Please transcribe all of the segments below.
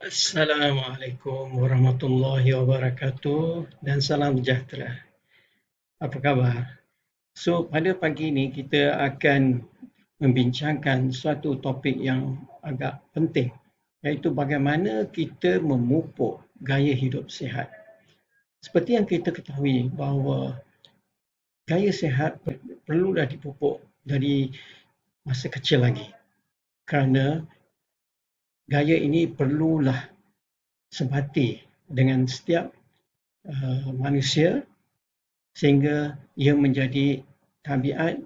Assalamualaikum warahmatullahi wabarakatuh dan salam sejahtera. Apa khabar? So, pada pagi ini kita akan membincangkan suatu topik yang agak penting, iaitu bagaimana kita memupuk gaya hidup sihat. Seperti yang kita ketahui bahawa gaya sihat perlulah dipupuk dari masa kecil lagi, kerana gaya ini perlulah sebati dengan setiap manusia sehingga ia menjadi tabiat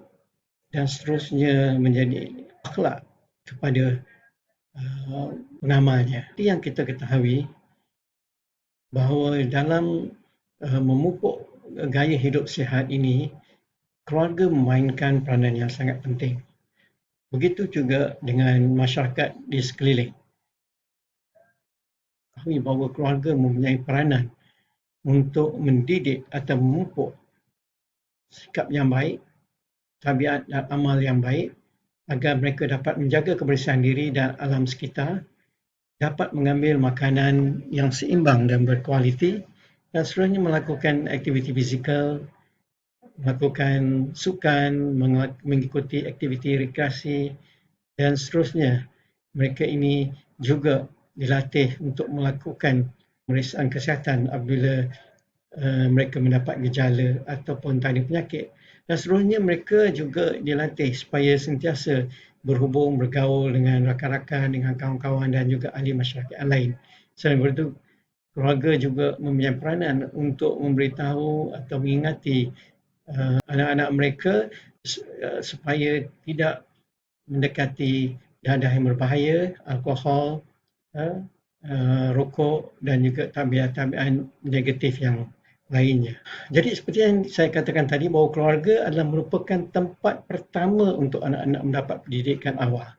dan seterusnya menjadi akhlak kepada pengamalnya. Seperti yang kita ketahui bahawa dalam memupuk gaya hidup sihat ini, keluarga memainkan peranan yang sangat penting. Begitu juga dengan masyarakat di sekeliling. Ketahui bahawa keluarga mempunyai peranan untuk mendidik atau memupuk sikap yang baik, tabiat dan amal yang baik agar mereka dapat menjaga kebersihan diri dan alam sekitar, dapat mengambil makanan yang seimbang dan berkualiti dan seterusnya melakukan aktiviti fizikal, melakukan sukan, mengikuti aktiviti rekreasi dan seterusnya. Mereka ini juga dilatih untuk melakukan pemeriksaan kesihatan apabila mereka mendapat gejala ataupun tanda penyakit. Dan seterusnya mereka juga dilatih supaya sentiasa berhubung, bergaul dengan rakan-rakan, dengan kawan-kawan dan juga ahli masyarakat yang lain. Selain itu, keluarga juga mempunyai peranan untuk memberitahu atau mengingati anak-anak mereka supaya tidak mendekati dadah yang berbahaya, alkohol, rokok dan juga tabiat-tabiat negatif yang lainnya. Jadi seperti yang saya katakan tadi bahawa keluarga adalah merupakan tempat pertama untuk anak-anak mendapat pendidikan awal.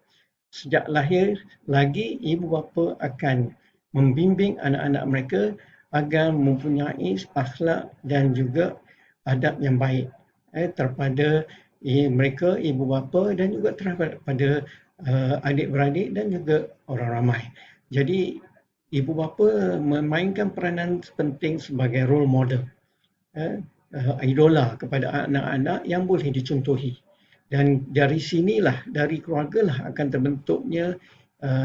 Sejak lahir lagi, ibu bapa akan membimbing anak-anak mereka agar mempunyai akhlak dan juga adab yang baik terhadap mereka, ibu bapa dan juga terhadap adik-beradik dan juga orang ramai. Jadi ibu bapa memainkan peranan penting sebagai role model, idola kepada anak-anak yang boleh dicontohi. Dan dari sinilah, dari keluargalah akan terbentuknya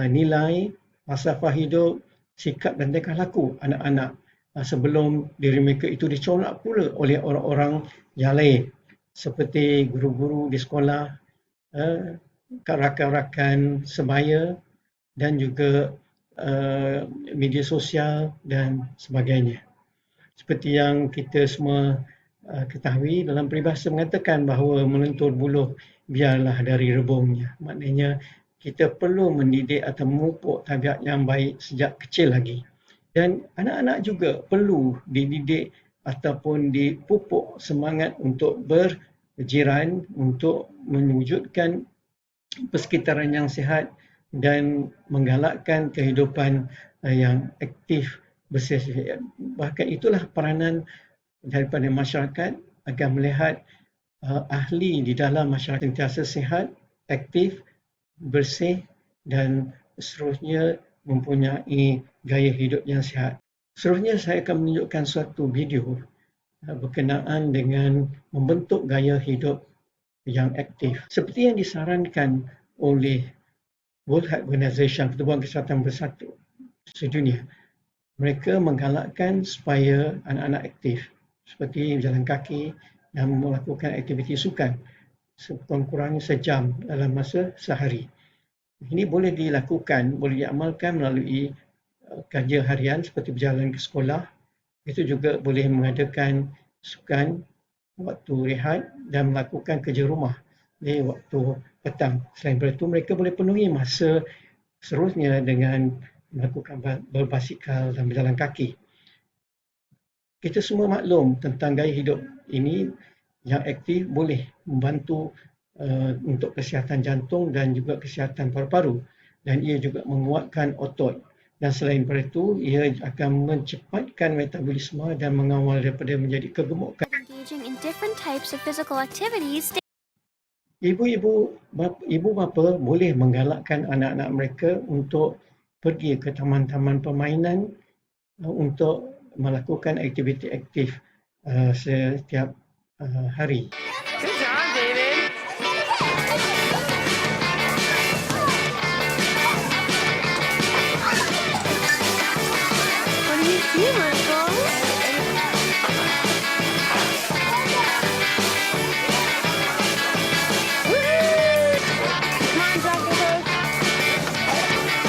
nilai, falsafah hidup, sikap dan tingkah laku anak-anak sebelum diri mereka itu dicolak pula oleh orang-orang yang lain seperti guru-guru di sekolah, rakan-rakan sebaya dan juga media sosial dan sebagainya. Seperti yang kita semua ketahui, dalam peribahasa mengatakan bahawa melentur buluh biarlah dari rebungnya. Maknanya kita perlu mendidik atau memupuk tabiat yang baik sejak kecil lagi. Dan anak-anak juga perlu dididik ataupun dipupuk semangat untuk berjiran, untuk mewujudkan persekitaran yang sihat dan menggalakkan kehidupan yang aktif bersih. Bahkan itulah peranan daripada masyarakat agar melihat ahli di dalam masyarakat sentiasa sihat, aktif, bersih dan seterusnya mempunyai gaya hidup yang sihat. Seterusnya saya akan menunjukkan suatu video berkenaan dengan membentuk gaya hidup yang aktif. Seperti yang disarankan oleh World Health Organization, Pertubuhan Kesihatan Bersatu sedunia, mereka menggalakkan supaya anak-anak aktif seperti berjalan kaki dan melakukan aktiviti sukan sekurang-kurangnya sejam dalam masa sehari. Ini boleh dilakukan, boleh diamalkan melalui kerja harian seperti berjalan ke sekolah. Itu juga boleh mengadakan sukan waktu rehat dan melakukan kerja rumah di waktu petang. Selain daripada itu, mereka boleh penuhi masa seterusnya dengan melakukan berbasikal dan berjalan kaki. Kita semua maklum tentang gaya hidup ini yang aktif boleh membantu untuk kesihatan jantung dan juga kesihatan paru-paru, dan ia juga menguatkan otot. Dan selain daripada itu, ia akan mencepatkan metabolisme dan mengawal daripada menjadi kegemukan. Ibu bapa boleh menggalakkan anak-anak mereka untuk pergi ke taman-taman permainan untuk melakukan aktiviti aktif setiap hari. Good job, David. What do you see, Michael? Woo! Come on, Jack,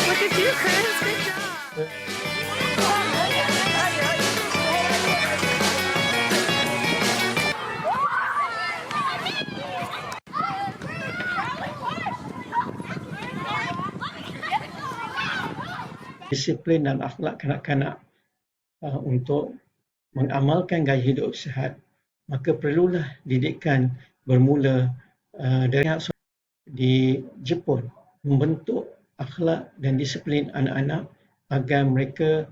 look at you, Chris. Good job. Disiplin dan akhlak kanak-kanak untuk mengamalkan gaya hidup sihat, maka perlulah didikan bermula dari di Jepun membentuk akhlak dan disiplin anak-anak agar mereka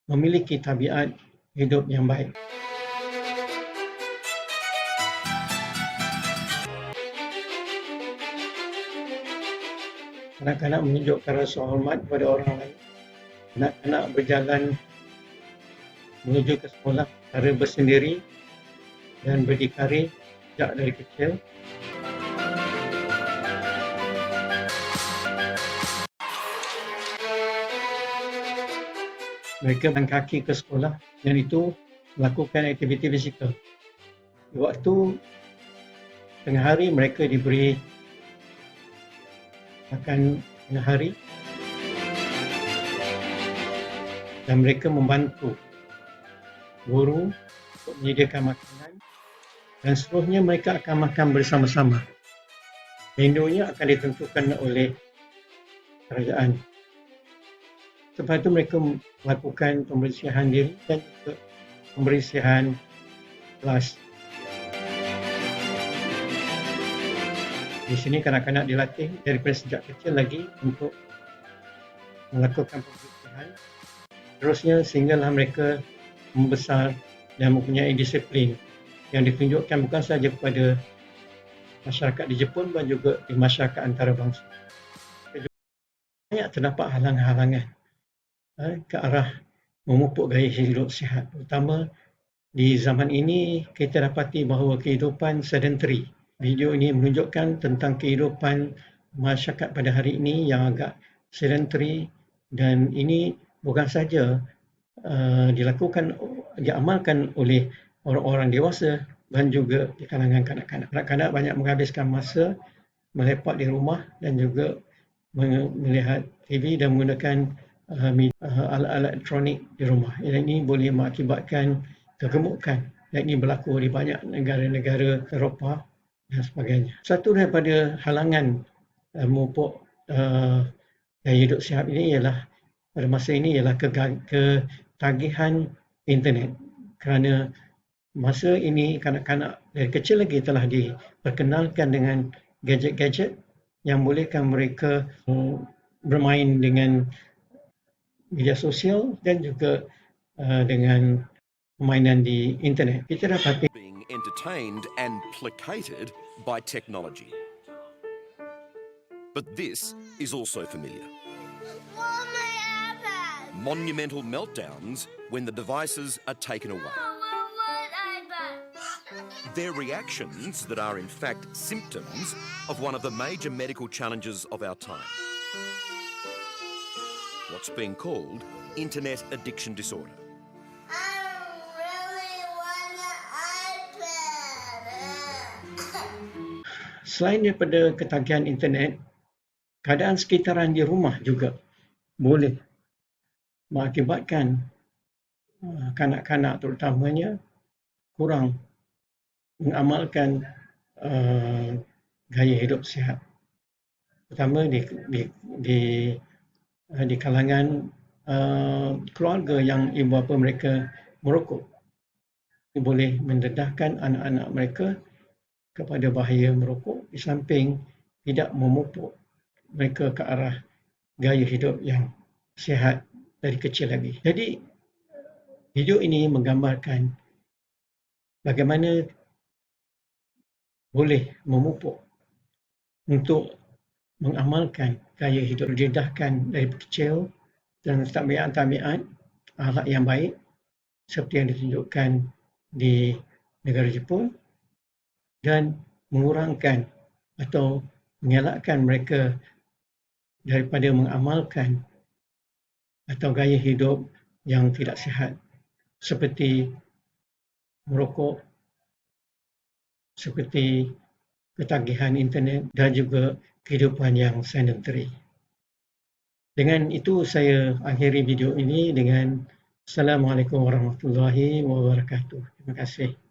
memiliki tabiat hidup yang baik. Kanak-kanak menunjukkan rasa hormat kepada orang lain. Kanak-kanak berjalan menuju ke sekolah secara bersendiri dan berdikari sejak dari kecil. Mereka berjalan kaki ke sekolah dan itu melakukan aktiviti fizikal. Di waktu tengah hari mereka diberi makan tengah hari dan mereka membantu guru untuk menyediakan makanan dan seterusnya mereka akan makan bersama-sama. Menunya akan ditentukan oleh kerajaan. Setelah itu mereka melakukan pembersihan diri dan juga pembersihan kelas. Di sini kanak-kanak dilatih daripada sejak kecil lagi untuk melakukan pembersihan. Terusnya sehinggalah mereka membesar dan mempunyai disiplin yang ditunjukkan bukan sahaja kepada masyarakat di Jepun dan juga di masyarakat antarabangsa. Banyak terdapat halang-halangan ke arah memupuk gaya hidup sihat. Terutama di zaman ini kita dapati bahawa kehidupan sedentary. Video ini menunjukkan tentang kehidupan masyarakat pada hari ini yang agak sedentary dan ini bukan saja diamalkan oleh orang-orang dewasa dan juga di kalangan kanak-kanak. Kanak-kanak banyak menghabiskan masa melepak di rumah dan juga melihat TV dan menggunakan alat-alat elektronik di rumah. Ini boleh mengakibatkan kegemukan. Dan ini berlaku di banyak negara-negara Eropah dan sebagainya. Satu daripada halangan memupuk gaya hidup sihat ini ialah pada masa ini ialah ketagihan internet. Kerana masa ini kanak-kanak dari kecil lagi telah diperkenalkan dengan gadget-gadget yang bolehkan mereka bermain dengan media sosial dan juga dengan permainan di internet. Kita dapat being entertained and placated by technology. But this is also familiar. Monumental meltdowns when the devices are taken away. They're reactions that are in fact symptoms of one of the major medical challenges of our time. What's being called internet addiction disorder. Selain daripada ketagihan internet, keadaan sekitaran di rumah juga boleh mengakibatkan kanak-kanak terutamanya kurang mengamalkan gaya hidup sihat. Terutama di kalangan keluarga yang ibu bapa mereka merokok. Ini boleh mendedahkan anak-anak mereka kepada bahaya merokok di samping tidak memupuk mereka ke arah gaya hidup yang sihat dari kecil lagi. Jadi video ini menggambarkan bagaimana boleh memupuk untuk mengamalkan gaya hidup didedahkan dari kecil dan tabiat-tabiat akhlak yang baik seperti yang ditunjukkan di negara Jepun dan mengurangkan atau mengelakkan mereka daripada mengamalkan atau gaya hidup yang tidak sihat seperti merokok, seperti ketagihan internet dan juga kehidupan yang sedentary. Dengan itu saya akhiri video ini dengan Assalamualaikum warahmatullahi wabarakatuh. Terima kasih.